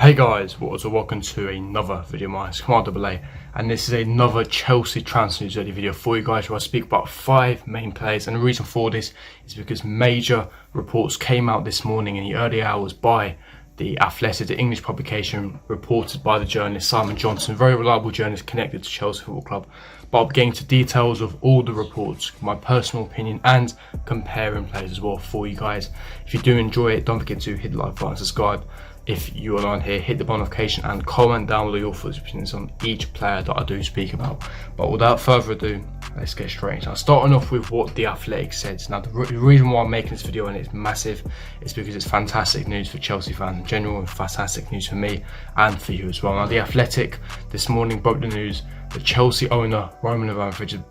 Hey guys, welcome to another video of mine. It's Commander Belay, and this is another Chelsea transfer news ready video for you guys, where I speak about 5 main players. And the reason for this is because major reports came out this morning in the early hours by the Athletic, the English publication, reported by the journalist Simon Johnson, very reliable journalist connected to Chelsea Football Club. But I'll be getting to details of all the reports, my personal opinion, and comparing players as well for you guys. If you do enjoy it, don't forget to hit the like button, subscribe. If you are on here, hit the notification and comment down below your thoughts and opinions on each player that I do speak about. But without further ado, let's get straight into it. Starting off with what the Athletic said. Now, the reason why I'm making this video and it's massive is because it's fantastic news for Chelsea fans in general, and fantastic news for me and for you as well. Now, the Athletic this morning broke the news that Chelsea owner Roman Abramovich is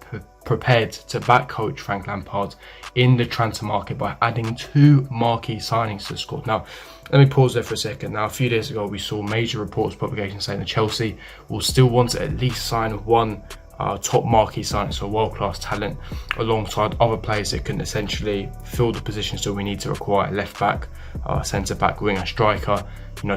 prepared to back coach Frank Lampard in the transfer market by adding 2 marquee signings to the squad. Now, let me pause there for a second. Now, a few days ago, we saw major reports, publications saying that Chelsea will still want to at least sign one top marquee signing, so world-class talent, alongside other players that can essentially fill the positions that we need to acquire: left back, centre back, winger, striker.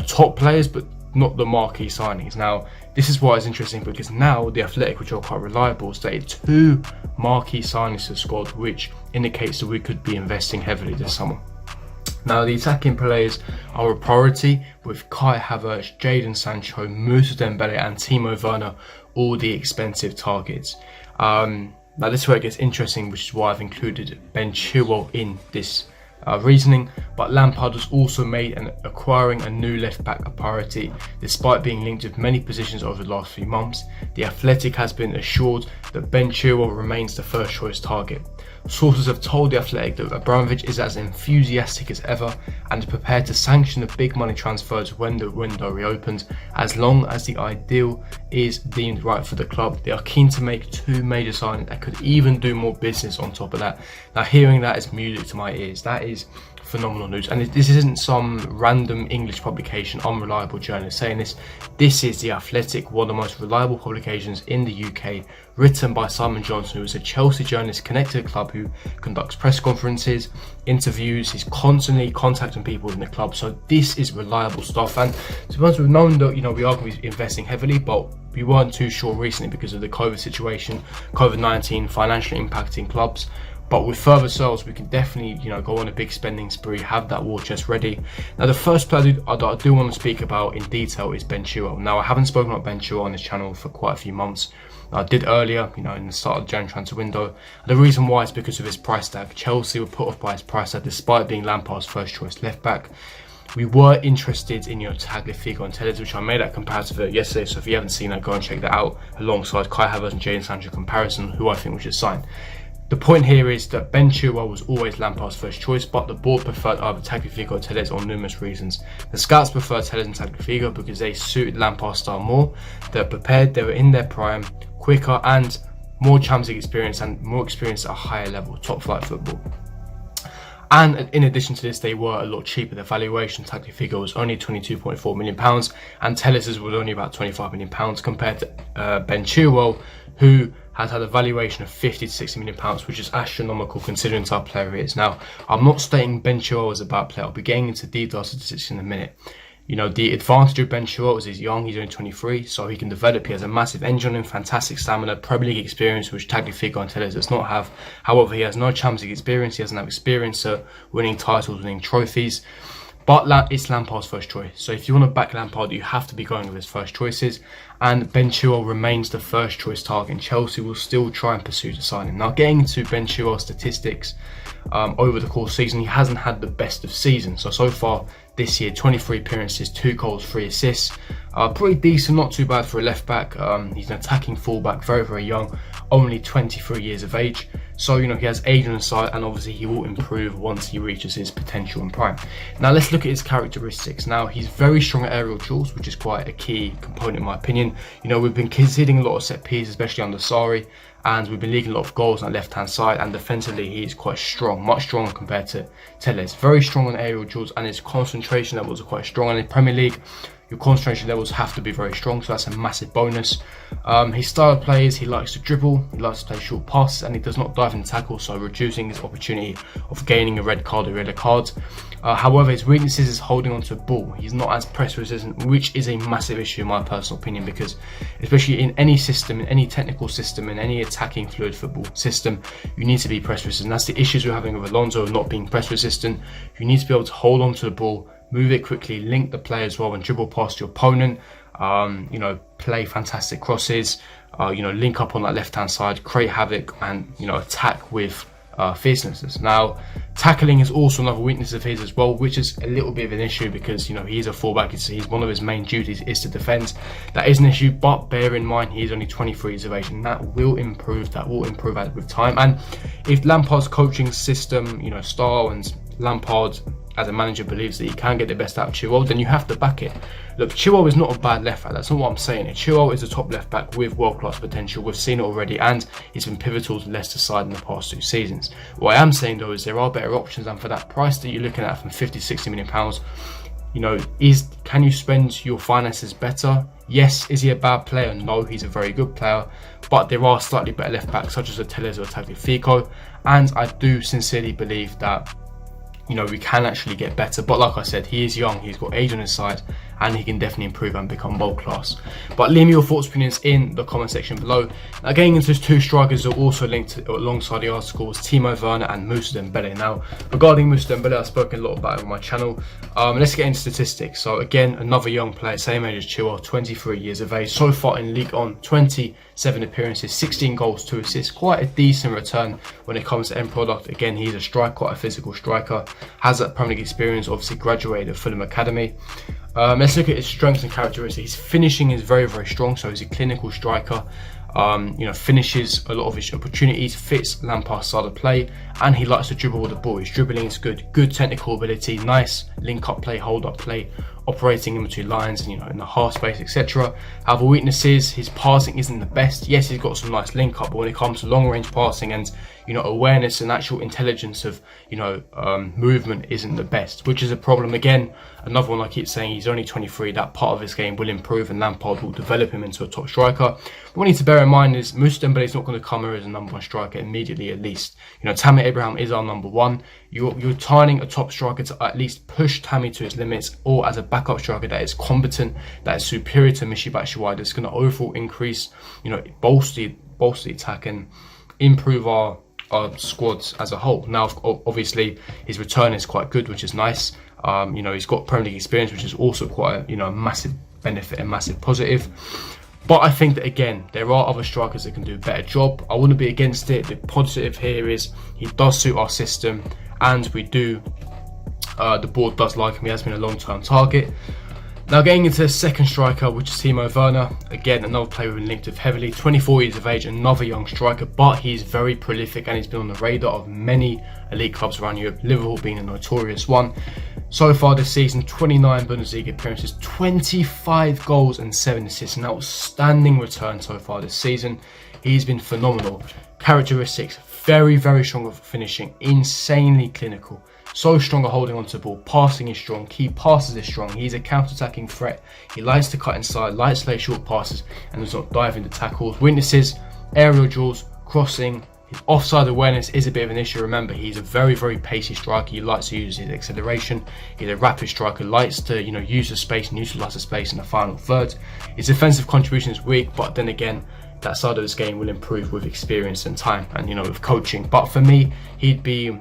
Top players, but not the marquee signings. Now, this is why it's interesting, because now the Athletic, which are quite reliable, stated 2 marquee signings to the squad, which indicates that we could be investing heavily this summer. Now, the attacking players are a priority, with Kai Havaertz, Jadon Sancho, Moussa Dembele and Timo Werner all the expensive targets. Now, this is where it gets interesting, which is why I've included Ben Chilwell in this reasoning. But Lampard was also made acquiring a new left back a priority, despite being linked with many positions over the last few months. The Athletic has been assured that Ben Chilwell remains the first choice target. Sources have told the Athletic that Abramovich is as enthusiastic as ever and is prepared to sanction the big money transfers when the window reopens, as long as the ideal is deemed right for the club. They are keen to make 2 major signings that could even do more business on top of that. Now, hearing that is music to my ears. That is phenomenal news, and this isn't some random English publication, unreliable journalist saying this. This is the Athletic, one of the most reliable publications in the UK, written by Simon Johnson, who is a Chelsea journalist connected to the club, who conducts press conferences, interviews. He's constantly contacting people in the club, so this is reliable stuff. And to be honest, we've known that we are going to be investing heavily, but we weren't too sure recently because of the COVID situation, COVID-19 financially impacting clubs. But with further sales, we can definitely, go on a big spending spree, have that war chest ready. Now, the first player that I do want to speak about in detail is Ben Chilwell. Now, I haven't spoken about Ben Chilwell on this channel for quite a few months. I did earlier, in the start of the January transfer window. The reason why is because of his price tag. Chelsea were put off by his price tag, despite being Lampard's first choice left back. We were interested in Tagliafico and Telles, which I made that comparative yesterday. So if you haven't seen that, go and check that out, alongside Kai Havertz and Jadon Sancho comparison, who I think we should sign. The point here is that Ben Chilwell was always Lampard's first choice, but the board preferred either Tagliafico or Telles on numerous reasons. The scouts preferred Telles and Tagliafico because they suited Lampard's style more. They're prepared, they were in their prime, quicker, and more Champions League experience, and more experience at a higher level, top flight football. And in addition to this, they were a lot cheaper. The valuation, Tagliafico was only £22.4 million, and Telles was only about £25 million, compared to Ben Chilwell, who has had a valuation of £50 to £60 million, which is astronomical considering the type of player he is. Now, I'm not stating Ben Chilwell is a bad player. I'll be getting into details of statistics in a minute. The advantage of Ben Chilwell is he's young, he's only 23, so he can develop. He has a massive engine on him, fantastic stamina, Premier League experience, which Tagliafico and Telles does not have. However, he has no Champions League experience. He doesn't have experience winning titles, winning trophies. But it's Lampard's first choice. So if you want to back Lampard, you have to be going with his first choices. And Ben Chilwell remains the first choice target, and Chelsea will still try and pursue the signing. Now, getting into Ben Chilwell's statistics, over the course of the season, he hasn't had the best of seasons. So far this year, 23 appearances, 2 goals, 3 assists. Pretty decent, not too bad for a left back. He's an attacking fullback, very, very young, only 23 years of age. So, he has age on his side, and obviously he will improve once he reaches his potential and prime. Now, let's look at his characteristics. Now, he's very strong at aerial duels, which is quite a key component in my opinion. We've been conceding a lot of set pieces, especially under Sarri, and we've been leaking a lot of goals on the left-hand side, and defensively he is quite strong, much stronger compared to Telles. Very strong on aerial duels, and his concentration levels are quite strong. And in the Premier League, your concentration levels have to be very strong, so that's a massive bonus. His style of play is he likes to dribble, he likes to play short passes, and he does not dive in tackle, so reducing his opportunity of gaining a red card or yellow card. However, his weaknesses is holding onto the ball. He's not as press resistant, which is a massive issue in my personal opinion, because especially in any system, in any technical system, in any attacking fluid football system, you need to be press resistant. That's the issues we're having with Alonso not being press resistant. You need to be able to hold on to the ball, move it quickly, link the play as well, and dribble past your opponent. Play fantastic crosses. Link up on that left hand side, create havoc, and attack with fierceness. Now, tackling is also another weakness of his as well, which is a little bit of an issue because he's a fullback. He's one of his main duties is to defend. That is an issue, but bear in mind he is only 23 years of age, and that will improve. That will improve with time. And if Lampard's coaching system, style, and Lampard as a manager believes that he can get the best out of Chilwell, then you have to back it. Look, Chilwell is not a bad left back. That's not what I'm saying. Chilwell is a top left back with world-class potential. We've seen it already, and he's been pivotal to Leicester's side in the past 2 seasons. What I am saying though is there are better options, and for that price that you're looking at from £50-60 million, can you spend your finances better? Yes. Is he a bad player? No, he's a very good player, but there are slightly better left backs such as a Telles or Tagliafico, and I do sincerely believe that we can actually get better. But like I said, he is young, he's got age on his side, and he can definitely improve and become world class. But leave me your thoughts and opinions in the comment section below. Now, getting into his 2 strikers are also linked alongside the articles, Timo Werner and Moussa Dembele. Now, regarding Moussa Dembele, I've spoken a lot about it on my channel. Let's get into statistics. So again, another young player, same age as Chilwell, 23 years of age. So far in League On, 27 appearances, 16 goals, 2 assists. Quite a decent return when it comes to end product. Again, he's a striker, quite a physical striker. Has that Premier League experience, obviously graduated at Fulham Academy. Let's look at his strengths and characteristics. His finishing is very, very strong, so he's a clinical striker. Finishes a lot of his opportunities, fits Lampard's style of play, and he likes to dribble with the ball. His dribbling is good technical ability, nice link-up play, hold-up play, operating in between lines and in the half space, etc. However, weaknesses, his passing isn't the best. Yes, he's got some nice link-up, but when it comes to long-range passing and awareness and actual intelligence of movement isn't the best, which is a problem. Again, another one I keep saying, he's only 23. That part of his game will improve, and Lampard will develop him into a top striker. What we need to bear in mind is Moussa Dembele is not going to come here as a number 1 striker immediately, at least. Tammy Abraham is our number 1. You're turning a top striker to at least push Tammy to his limits, or as a backup striker that is competent, that is superior to Michy Batshuayi, that's going to overall increase, bolster the attack and improve our squads as a whole. Now, obviously, his return is quite good, which is nice. He's got Premier League experience, which is also quite a massive benefit and massive positive. But I think that, again, there are other strikers that can do a better job. I wouldn't be against it. The positive here is he does suit our system, and we do. The board does like him. He has been a long-term target. Now, getting into the second striker, which is Timo Werner. Again, another player we've been linked with heavily. 24 years of age, another young striker, but he's very prolific and he's been on the radar of many elite clubs around Europe, Liverpool being a notorious one. So far this season, 29 Bundesliga appearances, 25 goals and 7 assists. An outstanding return so far this season. He's been phenomenal. Characteristics, very, very strong at finishing, insanely clinical. So strong at holding onto the ball, passing is strong, key passes is strong, he's a counter-attacking threat, he likes to cut inside, likes to play short passes, and does not dive into tackles. Weaknesses, aerial duels, crossing, his offside awareness is a bit of an issue. Remember, he's a very, very pacey striker, he likes to use his acceleration, he's a rapid striker, likes to use the space and utilise the space in the final third. His defensive contribution is weak, but then again, that side of his game will improve with experience and time and, with coaching. But for me, he'd be,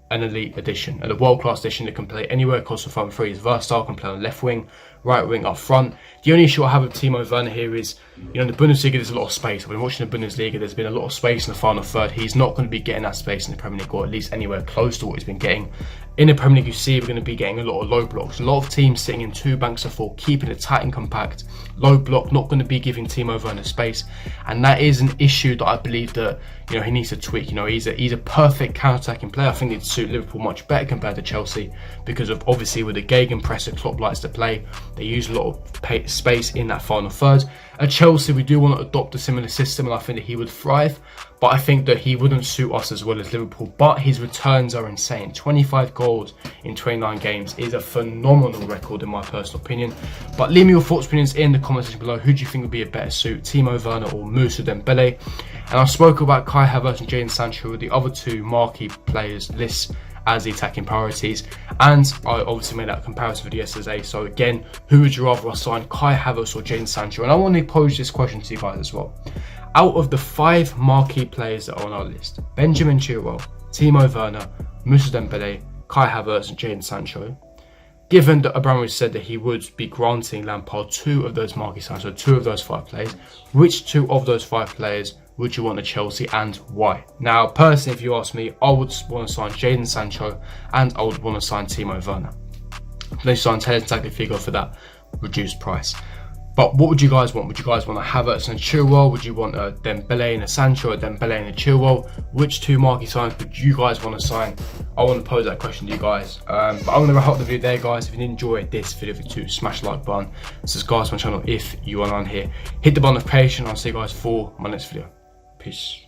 an elite addition, and a world-class addition that can play anywhere across the front three. He's versatile, can play on left wing, right wing, up front. The only issue I have with Timo Werner here is, in the Bundesliga there's a lot of space. I've been watching the Bundesliga, there's been a lot of space in the final third. He's not going to be getting that space in the Premier League, or at least anywhere close to what he's been getting. In the Premier League, you see we're going to be getting a lot of low blocks. A lot of teams sitting in 2 banks of 4, keeping it tight and compact. Low block, not going to be giving Timo Werner space. And that is an issue that I believe that, he needs to tweak. He's a perfect counter-attacking player. I think he'd suit Liverpool much better compared to Chelsea, because of obviously with the gegenpress that Klopp likes to play. They use a lot of space in that final third. At Chelsea, we do want to adopt a similar system, and I think that he would thrive. But I think that he wouldn't suit us as well as Liverpool. But his returns are insane. 25 goals in 29 games is a phenomenal record in my personal opinion. But leave me your thoughts, opinions in the comment section below. Who do you think would be a better suit, Timo Werner or Moussa Dembele? And I spoke about Kai Havertz and Jadon Sancho, the other two marquee players lists as the attacking priorities, and I obviously made that comparison video yesterday. So again, who would you rather sign, Kai Havertz or Jadon Sancho? And I want to pose this question to you guys as well. Out of the 5 marquee players that are on our list, Benjamin Chilwell, Timo Werner, Moussa Dembele, Kai Havertz and Jadon Sancho, given that Abramovich said that he would be granting Lampard 2 of those marquee signs, so 2 of those 5 players, which 2 of those 5 players would you want at Chelsea and why? Now, personally, if you ask me, I would want to sign Jadon Sancho and I would want to sign Timo Werner. They sign exactly figure for that reduced price. But what would you guys want? Would you guys want a Havertz and a Chilwell? Would you want a Dembele and a Sancho, a Dembele and a Chilwell? Which 2 marquee signs would you guys want to sign? I want to pose that question to you guys. But I'm going to wrap up the video there, guys. If you did enjoy this video, smash the like button, subscribe to my channel if you are on here. Hit the button notification. I'll see you guys for my next video. Peace.